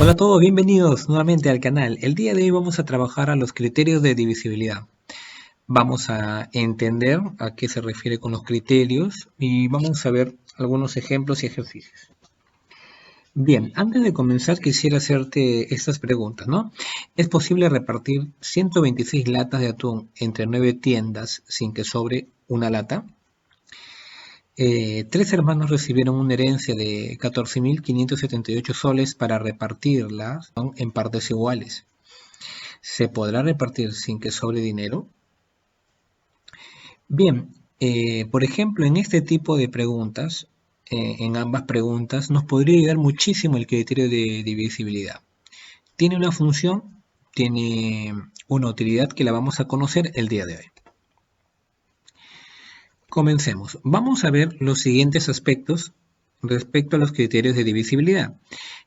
Hola a todos, bienvenidos nuevamente al canal. El día de hoy vamos a trabajar a los criterios de divisibilidad. Vamos a entender a qué se refiere con los criterios y vamos a ver algunos ejemplos y ejercicios. Bien, antes de comenzar quisiera hacerte estas preguntas, ¿no? ¿Es posible repartir 126 latas de atún entre 9 tiendas sin que sobre una lata? Tres hermanos recibieron una herencia de 14.578 soles para repartirla, ¿no?, en partes iguales. ¿Se podrá repartir sin que sobre dinero? Bien, por ejemplo, en este tipo de preguntas, en ambas preguntas, nos podría ayudar muchísimo el criterio de divisibilidad. Tiene una función, tiene una utilidad que la vamos a conocer el día de hoy. Comencemos. Vamos a ver los siguientes aspectos respecto a los criterios de divisibilidad.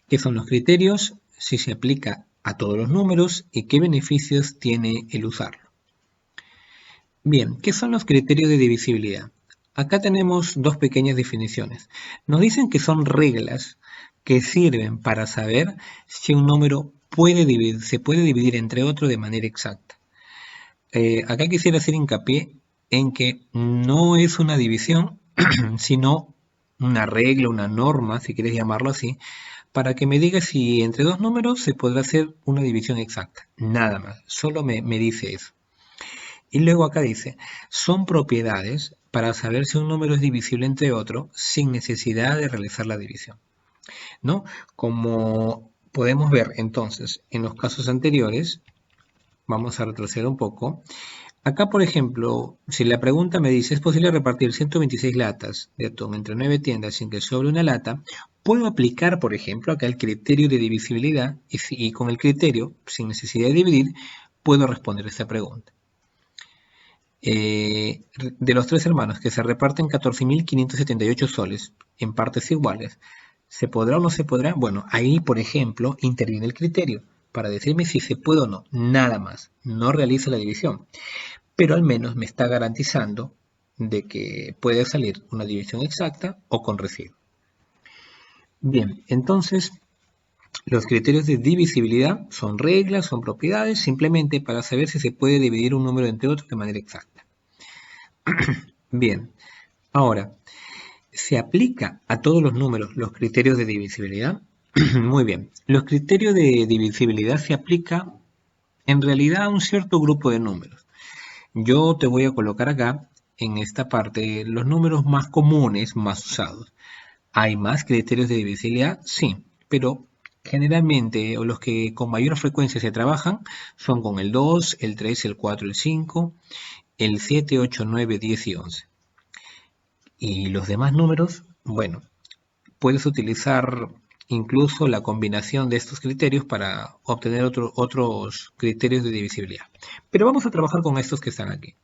¿Qué son los criterios? Si se aplica a todos los números y qué beneficios tiene el usarlo. Bien, ¿qué son los criterios de divisibilidad? Acá tenemos dos pequeñas definiciones. Nos dicen que son reglas que sirven para saber si un número se puede dividir entre otro de manera exacta. Acá quisiera hacer hincapié en que no es una división, sino una regla, una norma, si quieres llamarlo así, para que me diga si entre dos números se podrá hacer una división exacta. Nada más, solo me dice eso. Y luego acá dice, son propiedades para saber si un número es divisible entre otro sin necesidad de realizar la división, ¿no? Como podemos ver entonces en los casos anteriores, vamos a retroceder un poco. Acá, por ejemplo, si la pregunta me dice, ¿es posible repartir 126 latas de atún entre 9 tiendas sin que sobre una lata? Puedo aplicar, por ejemplo, acá el criterio de divisibilidad y con el criterio, sin necesidad de dividir, puedo responder esta pregunta. De los tres hermanos que se reparten 14.578 soles en partes iguales, ¿se podrá o no se podrá? Bueno, ahí, por ejemplo, interviene el criterio para decirme si se puede o no, nada más, no realiza la división, pero al menos me está garantizando de que puede salir una división exacta o con residuo. Bien, entonces los criterios de divisibilidad son reglas, son propiedades, simplemente para saber si se puede dividir un número entre otro de manera exacta. Bien, ahora, ¿se aplica a todos los números los criterios de divisibilidad? Muy bien, los criterios de divisibilidad se aplica en realidad a un cierto grupo de números. Yo te voy a colocar acá, en esta parte, los números más comunes, más usados. ¿Hay más criterios de divisibilidad? Sí, pero generalmente o los que con mayor frecuencia se trabajan son con el 2, el 3, el 4, el 5, el 7, 8, 9, 10 y 11. Y los demás números, bueno, puedes utilizar incluso la combinación de estos criterios para obtener otros criterios de divisibilidad. Pero vamos a trabajar con estos que están aquí.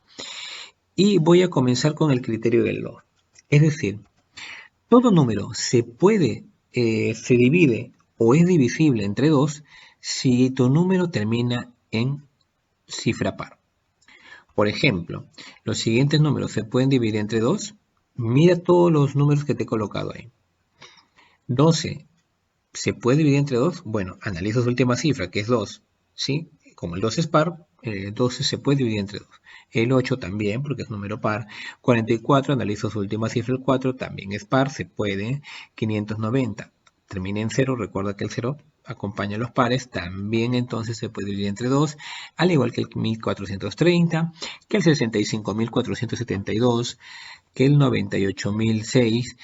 Y voy a comenzar con el criterio del log. Es decir, todo número se divide o es divisible entre 2 si tu número termina en cifra par. Por ejemplo, los siguientes números se pueden dividir entre 2. Mira todos los números que te he colocado ahí. 12 se puede dividir entre 2. Bueno, analiza su última cifra, que es 2. ¿Sí? Como el 2 es par, el 12 se puede dividir entre 2. El 8 también, porque es número par. 44, analizo su última cifra, el 4, también es par, se puede. 590, termina en 0, recuerda que el 0 acompaña a los pares, también entonces se puede dividir entre 2, al igual que el 1430, que el 65.472, que el 98.006,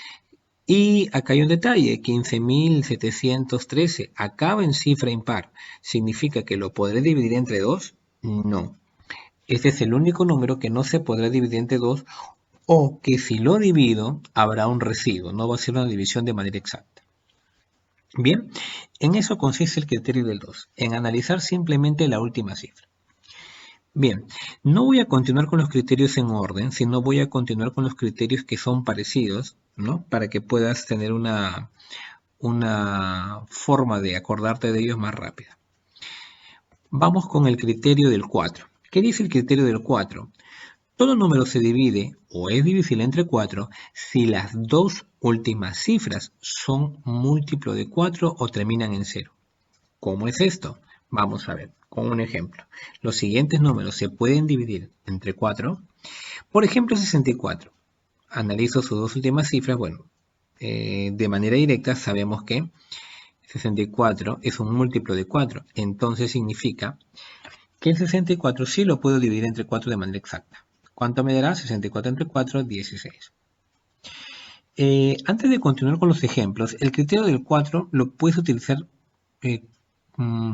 y acá hay un detalle, 15.713 acaba en cifra impar. ¿Significa que lo podré dividir entre 2? No. Este es el único número que no se podrá dividir entre 2 o que si lo divido habrá un residuo, no va a ser una división de manera exacta. Bien, en eso consiste el criterio del 2, en analizar simplemente la última cifra. Bien, no voy a continuar con los criterios en orden, sino voy a continuar con los criterios que son parecidos, ¿no? Para que puedas tener una forma de acordarte de ellos más rápida. Vamos con el criterio del 4. ¿Qué dice el criterio del 4? Todo número se divide o es divisible entre 4 si las dos últimas cifras son múltiplo de 4 o terminan en 0. ¿Cómo es esto? Vamos a ver, con un ejemplo. Los siguientes números se pueden dividir entre 4. Por ejemplo, 64. Analizo sus dos últimas cifras. Bueno, de manera directa sabemos que 64 es un múltiplo de 4. Entonces significa que el 64 sí lo puedo dividir entre 4 de manera exacta. ¿Cuánto me dará? 64 entre 4, 16. Antes de continuar con los ejemplos, el criterio del 4 lo puedes utilizar eh,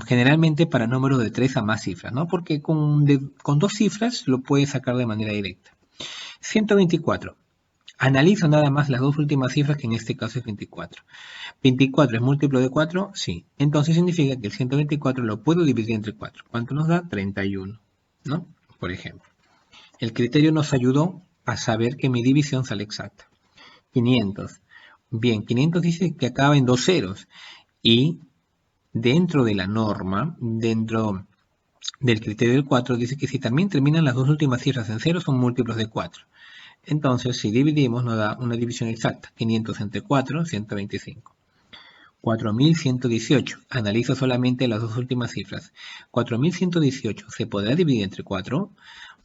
generalmente para números de 3 a más cifras, ¿no? Porque con dos cifras lo puedes sacar de manera directa. 124. Analizo nada más las dos últimas cifras, que en este caso es 24. ¿24 es múltiplo de 4? Sí. Entonces significa que el 124 lo puedo dividir entre 4. ¿Cuánto nos da? 31, ¿no? Por ejemplo. El criterio nos ayudó a saber que mi división sale exacta. 500. Bien, 500 dice que acaba en dos ceros. Y dentro de la norma, dentro del criterio del 4, dice que si también terminan las dos últimas cifras en cero, son múltiplos de 4. Entonces, si dividimos, nos da una división exacta. 500 entre 4, 125. 4118. Analizo solamente las dos últimas cifras. 4118 se podrá dividir entre 4.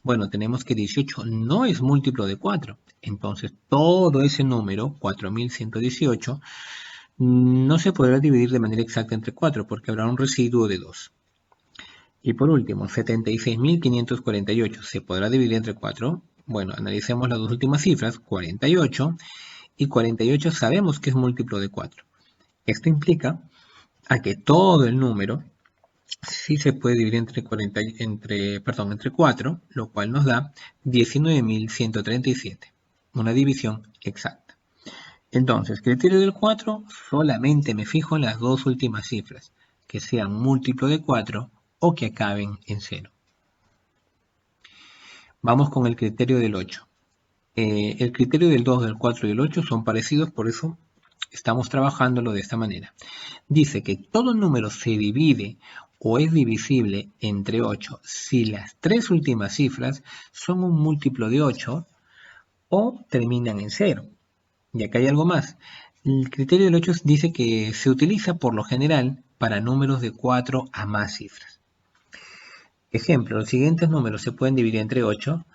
Bueno, tenemos que 18 no es múltiplo de 4. Entonces, todo ese número, 4118, no se podrá dividir de manera exacta entre 4 porque habrá un residuo de 2. Y por último, 76.548 se podrá dividir entre 4. Bueno, analicemos las dos últimas cifras, 48, y 48 sabemos que es múltiplo de 4. Esto implica a que todo el número sí se puede dividir entre 4, lo cual nos da 19.137, una división exacta. Entonces, criterio del 4, solamente me fijo en las dos últimas cifras, que sean múltiplo de 4 o que acaben en 0. Vamos con el criterio del 8. El criterio del 2, del 4 y el 8 son parecidos, por eso estamos trabajándolo de esta manera. Dice que todo número se divide o es divisible entre 8 si las tres últimas cifras son un múltiplo de 8 o terminan en 0. Y acá hay algo más. El criterio del 8 dice que se utiliza por lo general para números de 4 a más cifras. Ejemplo, los siguientes números se pueden dividir entre 8.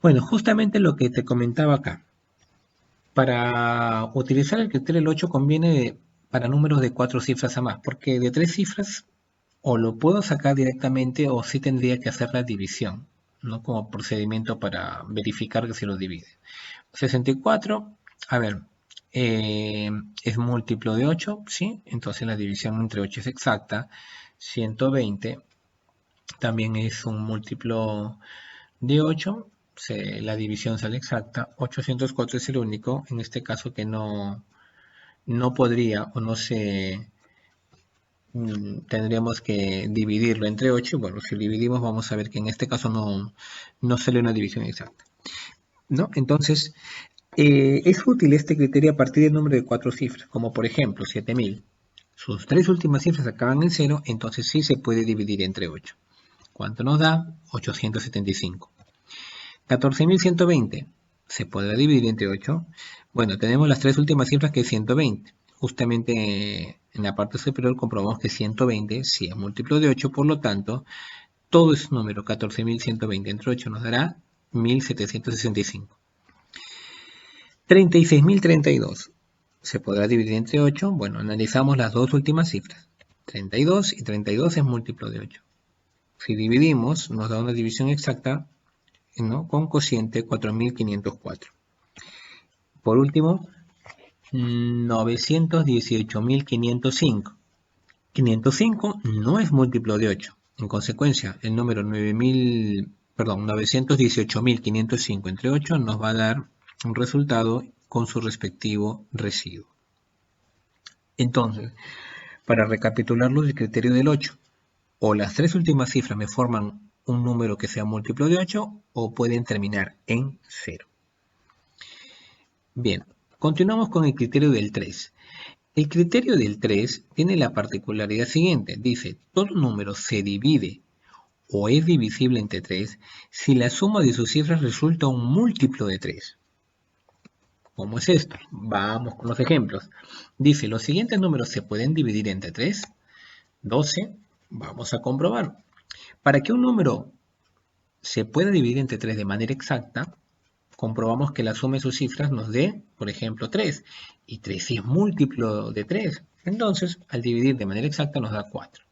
Bueno, justamente lo que te comentaba acá. Para utilizar el criterio del 8 conviene para números de 4 cifras a más, porque de 3 cifras o lo puedo sacar directamente o sí tendría que hacer la división, ¿no? Como procedimiento para verificar que se lo divide. 64, a ver, es múltiplo de 8, ¿sí? Entonces la división entre 8 es exacta. 120 también es un múltiplo de 8, la división sale exacta. 804 es el único, en este caso, que no podría o no se... tendríamos que dividirlo entre 8. Bueno, si lo dividimos vamos a ver que en este caso no sale una división exacta, ¿no? Entonces, es útil este criterio a partir del número de 4 cifras, como por ejemplo 7000. Sus tres últimas cifras acaban en 0, entonces sí se puede dividir entre 8. ¿Cuánto nos da? 875. 14.120. ¿Se podrá dividir entre 8? Bueno, tenemos las tres últimas cifras que es 120. Justamente en la parte superior comprobamos que 120 sí es múltiplo de 8, por lo tanto, todo ese número 14.120 entre 8 nos dará 1.765. 36.032. ¿Se podrá dividir entre 8? Bueno, analizamos las dos últimas cifras. 32 y 32 es múltiplo de 8. Si dividimos, nos da una división exacta, ¿no? Con cociente 4.504. Por último, 918.505. 505 no es múltiplo de 8. En consecuencia, el número 918.505 entre 8 nos va a dar un resultado con su respectivo residuo. Entonces, para recapitularlo, el criterio del 8, o las tres últimas cifras me forman un número que sea múltiplo de 8 o pueden terminar en 0. Bien, continuamos con el criterio del 3. El criterio del 3 tiene la particularidad siguiente. Dice, todo número se divide o es divisible entre 3 si la suma de sus cifras resulta un múltiplo de 3. ¿Cómo es esto? Vamos con los ejemplos. Dice, los siguientes números se pueden dividir entre 3. 12. Vamos a comprobar. Para que un número se pueda dividir entre 3 de manera exacta, comprobamos que la suma de sus cifras nos dé, por ejemplo, 3. Y 3 sí es múltiplo de 3. Entonces, al dividir de manera exacta nos da 4.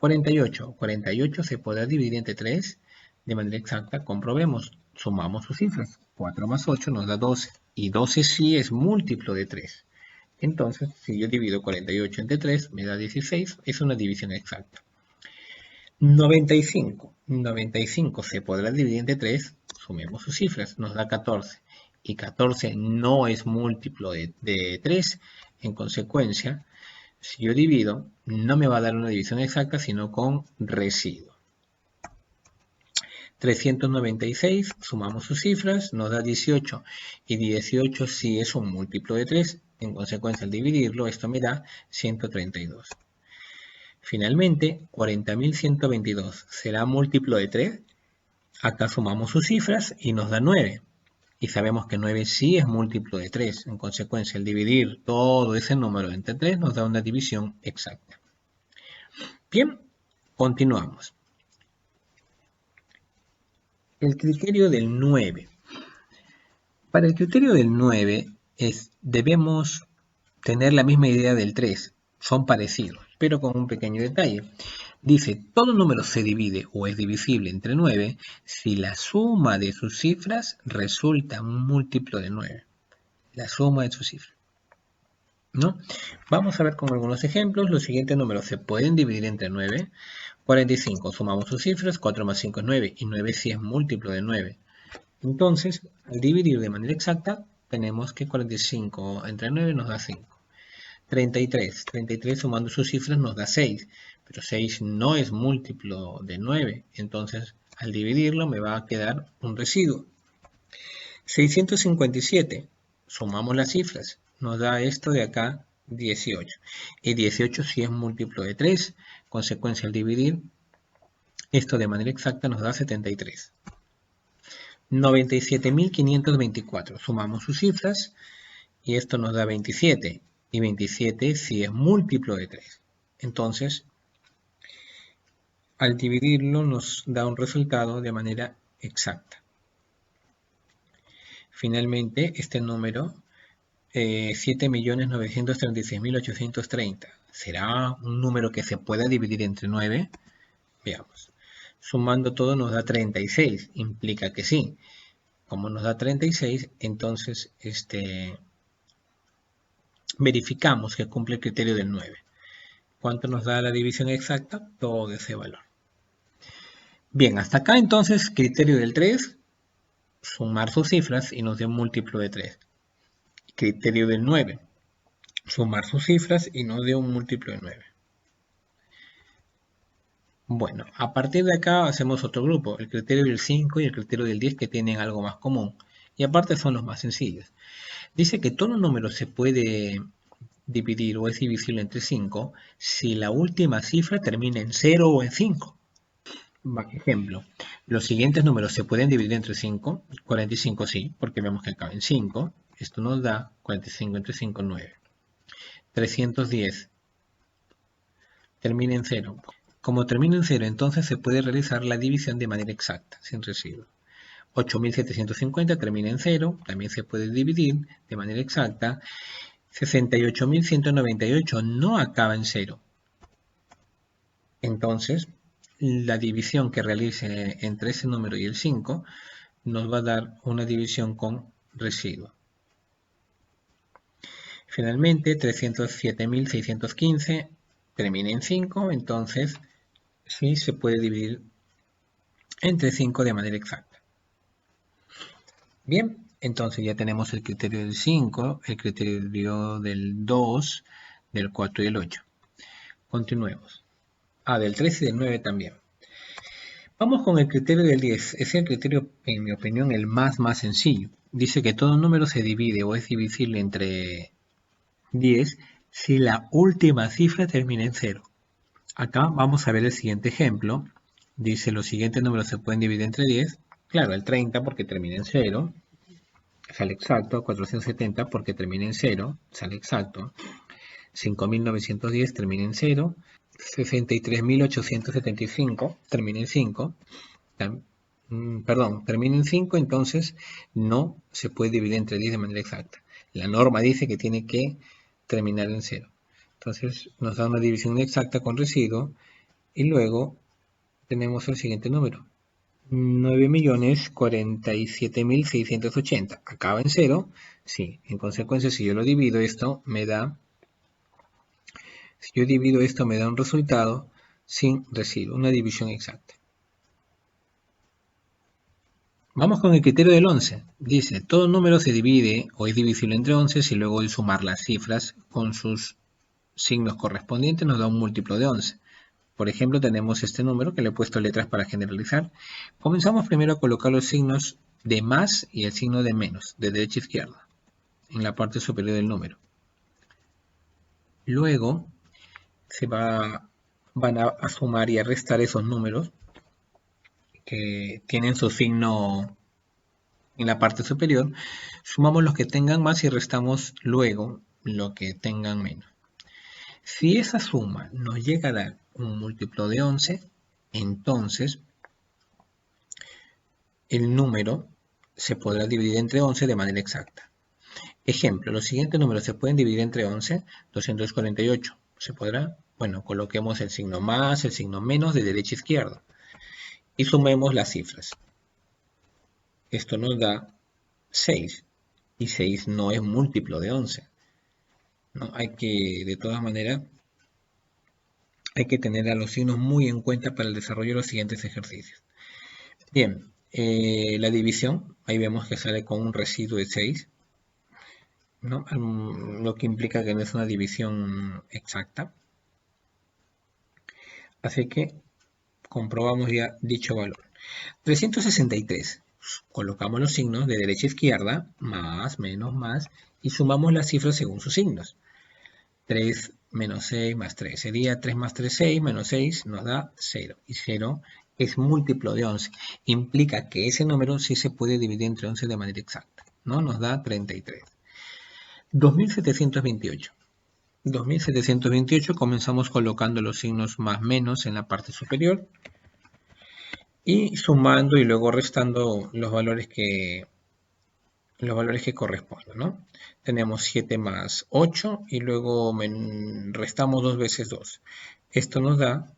48. 48 se podrá dividir entre 3 de manera exacta. Comprobemos. Sumamos sus cifras. 4 más 8 nos da 12. Y 12 sí es múltiplo de 3. Entonces, si yo divido 48 entre 3, me da 16. Es una división exacta. 95. 95 se podrá dividir entre 3. Sumemos sus cifras. Nos da 14. Y 14 no es múltiplo de 3. En consecuencia, si yo divido, no me va a dar una división exacta, sino con residuo. 396, sumamos sus cifras, nos da 18. Y 18 sí es un múltiplo de 3. En consecuencia, al dividirlo, esto me da 132. Finalmente, 40.122 será múltiplo de 3. Acá sumamos sus cifras y nos da 9. Y sabemos que 9 sí es múltiplo de 3. En consecuencia, al dividir todo ese número entre 3 nos da una división exacta. Bien, continuamos. El criterio del 9. Para el criterio del 9 debemos tener la misma idea del 3. Son parecidos, pero con un pequeño detalle. Dice, todo número se divide o es divisible entre 9 si la suma de sus cifras resulta un múltiplo de 9. La suma de sus cifras. ¿No? Vamos a ver con algunos ejemplos. Los siguientes números se pueden dividir entre 9. 45, sumamos sus cifras, 4 más 5 es 9, y 9 sí es múltiplo de 9. Entonces, al dividir de manera exacta, tenemos que 45 entre 9 nos da 5. 33, 33 sumando sus cifras nos da 6, pero 6 no es múltiplo de 9, entonces al dividirlo me va a quedar un residuo. 657, sumamos las cifras, nos da esto de acá 18, y 18 sí es múltiplo de 3, consecuencia al dividir esto de manera exacta nos da 73. 97.524, sumamos sus cifras y esto nos da 27, y 27 sí es múltiplo de 3. Entonces, al dividirlo nos da un resultado de manera exacta. Finalmente, este número, 7.936.830, ¿será un número que se pueda dividir entre 9? Veamos. Sumando todo nos da 36, implica que sí. Como nos da 36, entonces verificamos que cumple el criterio del 9. ¿Cuánto nos da la división exacta? Todo ese valor. Bien, hasta acá entonces criterio del 3, sumar sus cifras y nos dio un múltiplo de 3. Criterio del 9, sumar sus cifras y nos dio un múltiplo de 9. Bueno, a partir de acá hacemos otro grupo, el criterio del 5 y el criterio del 10, que tienen algo más común. Y aparte son los más sencillos. Dice que todo número se puede dividir o es divisible entre 5 si la última cifra termina en 0 o en 5. Ejemplo, los siguientes números se pueden dividir entre 5. 45 sí, porque vemos que acaba en 5. Esto nos da 45 entre 5, 9. 310 termina en 0. Como termina en 0, entonces se puede realizar la división de manera exacta, sin residuo. 8.750 termina en 0, también se puede dividir de manera exacta. 68.198 no acaba en 0. Entonces, la división que realice entre ese número y el 5 nos va a dar una división con residuo. Finalmente, 307.615 termina en 5, entonces sí se puede dividir entre 5 de manera exacta. Bien, entonces ya tenemos el criterio del 5, el criterio del 2, del 4 y el 8. Continuemos. Del 3 y del 9 también. Vamos con el criterio del 10. Es el criterio, en mi opinión, el más sencillo. Dice que todo número se divide o es divisible entre 10 si la última cifra termina en 0. Acá vamos a ver el siguiente ejemplo. Dice los siguientes números se pueden dividir entre 10. Claro, el 30 porque termina en 0. Sale exacto. 470 porque termina en 0. Sale exacto. 5.910 termina en 0. 63.875 termina en 5. Perdón, termina en 5, entonces no se puede dividir entre 10 de manera exacta. La norma dice que tiene que terminar en 0. Entonces nos da una división exacta con residuo y luego tenemos el siguiente número. 9.047.680. Acaba en 0. Sí, en consecuencia, si yo lo divido, esto me da... Si yo divido esto, me da un resultado sin residuo, una división exacta. Vamos con el criterio del 11. Dice, todo número se divide o es divisible entre 11 si luego de sumar las cifras con sus signos correspondientes nos da un múltiplo de 11. Por ejemplo, tenemos este número que le he puesto letras para generalizar. Comenzamos primero a colocar los signos de más y el signo de menos, de derecha a izquierda, en la parte superior del número. Luego van a sumar y a restar esos números que tienen su signo en la parte superior. Sumamos los que tengan más y restamos luego lo que tengan menos. Si esa suma nos llega a dar un múltiplo de 11, entonces el número se podrá dividir entre 11 de manera exacta. Ejemplo, los siguientes números se pueden dividir entre 11, 248. ¿Se podrá? Bueno, coloquemos el signo más, el signo menos de derecha a izquierda y sumemos las cifras. Esto nos da 6 y 6 no es múltiplo de 11. ¿No? De todas maneras, hay que tener a los signos muy en cuenta para el desarrollo de los siguientes ejercicios. Bien, la división, ahí vemos que sale con un residuo de 6, ¿no? Lo que implica que no es una división exacta. Así que comprobamos ya dicho valor. 363. Colocamos los signos de derecha a izquierda, más, menos, más, y sumamos las cifras según sus signos. 3 menos 6 más 3. Sería 3 más 3, 6, menos 6 nos da 0. Y 0 es múltiplo de 11. Implica que ese número sí se puede dividir entre 11 de manera exacta, ¿no? Nos da 33. 2728. 2728 comenzamos colocando los signos más menos en la parte superior y sumando y luego restando los valores que corresponden, ¿no? Tenemos 7 más 8 y luego restamos 2 veces 2. Esto nos da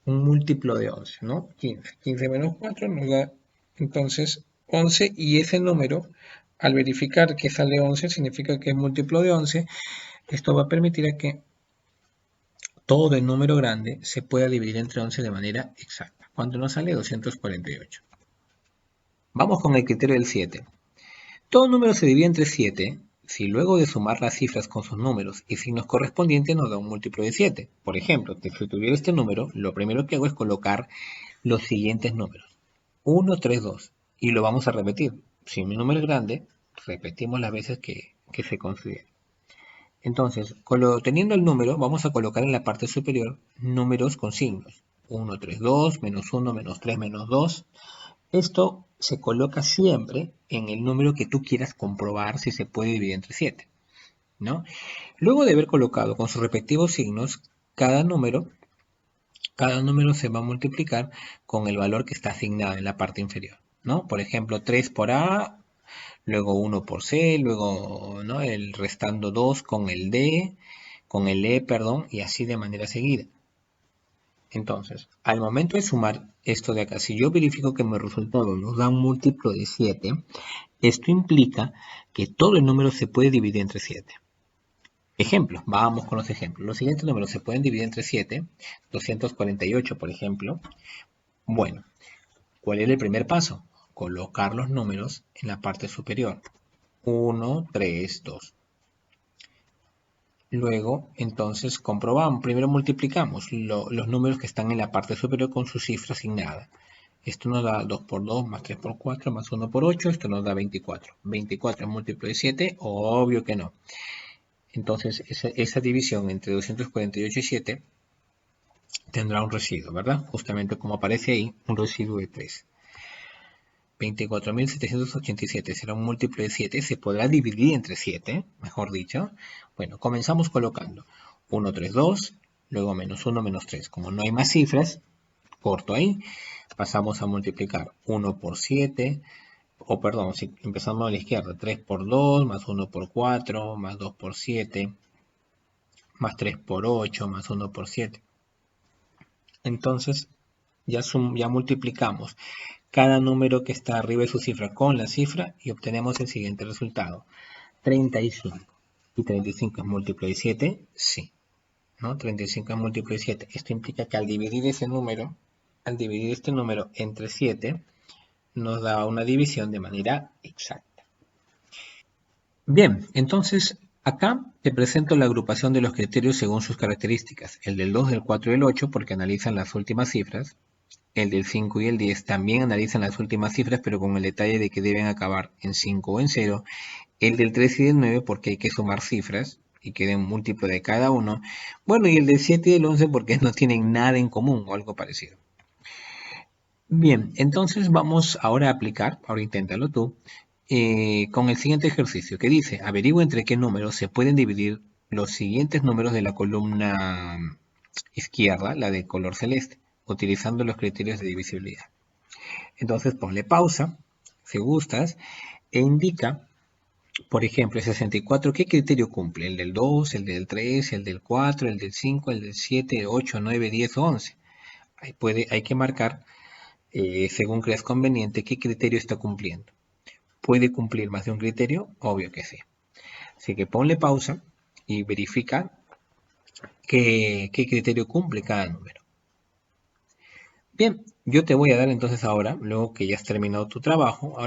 un múltiplo de 11, ¿no? 15. 15 menos 4 nos da entonces 11 y ese número, al verificar que sale 11, significa que es múltiplo de 11. Esto va a permitir a que todo el número grande se pueda dividir entre 11 de manera exacta. ¿Cuánto nos sale? 248. Vamos con el criterio del 7. Todo número se divide entre 7 si luego de sumar las cifras con sus números y signos correspondientes nos da un múltiplo de 7. Por ejemplo, si tuviera este número, lo primero que hago es colocar los siguientes números. 1, 3, 2. Y lo vamos a repetir. Si mi número es grande, repetimos las veces que se considere. Entonces, teniendo el número, vamos a colocar en la parte superior números con signos. 1, 3, 2, menos 1, menos 3, menos 2. Esto se coloca siempre en el número que tú quieras comprobar si se puede dividir entre 7, ¿no? Luego de haber colocado con sus respectivos signos, cada número se va a multiplicar con el valor que está asignado en la parte inferior, ¿no? Por ejemplo, 3 por A, luego 1 por C, luego, ¿no?, el restando 2 con el D, con el E, perdón, y así de manera seguida. Entonces, al momento de sumar esto de acá, si yo verifico que mi resultado nos da un múltiplo de 7, esto implica que todo el número se puede dividir entre 7. Ejemplos, vamos con los ejemplos. Los siguientes números se pueden dividir entre 7, 248 por ejemplo. Bueno, ¿cuál es el primer paso? Colocar los números en la parte superior. 1, 3, 2. Luego, entonces, comprobamos. Primero multiplicamos los números que están en la parte superior con su cifra asignada. Esto nos da 2 por 2, más 3 por 4, más 1 por 8. Esto nos da 24. 24 es múltiplo de 7, obvio que no. Entonces, esa división entre 248 y 7 tendrá un residuo, ¿verdad? Justamente como aparece ahí, un residuo de 3. 24.787 será un múltiplo de 7, se podrá dividir entre 7, mejor dicho. Bueno, comenzamos colocando 1, 3, 2, luego menos 1, menos 3. Como no hay más cifras, corto ahí, pasamos a multiplicar 1 por 7, o perdón, si empezamos a la izquierda, 3 por 2, más 1 por 4, más 2 por 7, más 3 por 8, más 1 por 7. Entonces, ya multiplicamos cada número que está arriba de su cifra con la cifra y obtenemos el siguiente resultado. 35. ¿Y 35 es múltiplo de 7? Sí. ¿No? 35 es múltiplo de 7. Esto implica que al dividir este número entre 7, nos da una división de manera exacta. Bien, entonces acá te presento la agrupación de los criterios según sus características. El del 2, del 4 y el 8 porque analizan las últimas cifras. El del 5 y el 10 también analizan las últimas cifras, pero con el detalle de que deben acabar en 5 o en 0. El del 3 y del 9 porque hay que sumar cifras y que den un múltiplo de cada uno. Bueno, y el del 7 y el 11 porque no tienen nada en común o algo parecido. Bien, entonces vamos ahora a aplicar, ahora inténtalo tú, con el siguiente ejercicio que dice, averigua entre qué números se pueden dividir los siguientes números de la columna izquierda, la de color celeste, utilizando los criterios de divisibilidad. Entonces ponle pausa, si gustas, e indica, por ejemplo, el 64, ¿qué criterio cumple? ¿El del 2, el del 3, el del 4, el del 5, el del 7, 8, 9, 10 o 11? Hay que marcar, según creas conveniente, qué criterio está cumpliendo. ¿Puede cumplir más de un criterio? Obvio que sí. Así que ponle pausa y verifica qué criterio cumple cada número. Bien, yo te voy a dar entonces ahora, luego que ya has terminado tu trabajo,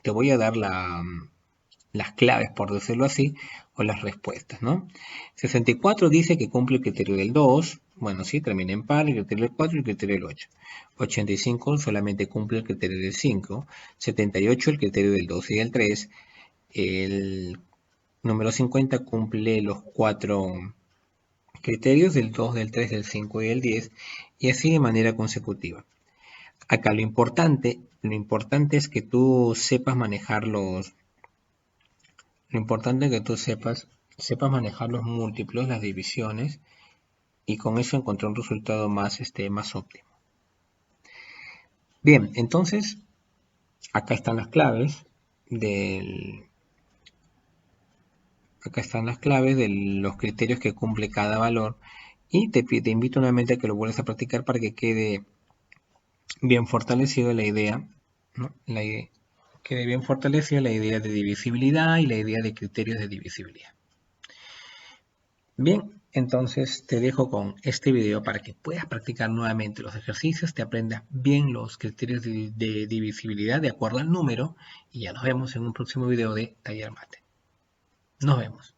te voy a dar las claves, por decirlo así, o las respuestas, ¿no? 64 dice que cumple el criterio del 2, bueno, sí, termina en par, el criterio del 4 y el criterio del 8. 85 solamente cumple el criterio del 5, 78 el criterio del 2 y del 3, el número 50 cumple los 4 criterios del 2, del 3, del 5 y del 10, y así de manera consecutiva. Acá lo importante es que tú sepas manejar lo importante es que tú sepas manejar los múltiplos, las divisiones, y con eso encontrar un resultado más óptimo. Bien, entonces, acá están las claves de los criterios que cumple cada valor, y te invito nuevamente a que lo vuelvas a practicar para que quede bien fortalecida la idea, ¿no? Quede bien fortalecida la idea de divisibilidad y la idea de criterios de divisibilidad. Bien, entonces te dejo con este video para que puedas practicar nuevamente los ejercicios, te aprendas bien los criterios de divisibilidad de acuerdo al número, y ya nos vemos en un próximo video de Taller Mate. Nos vemos.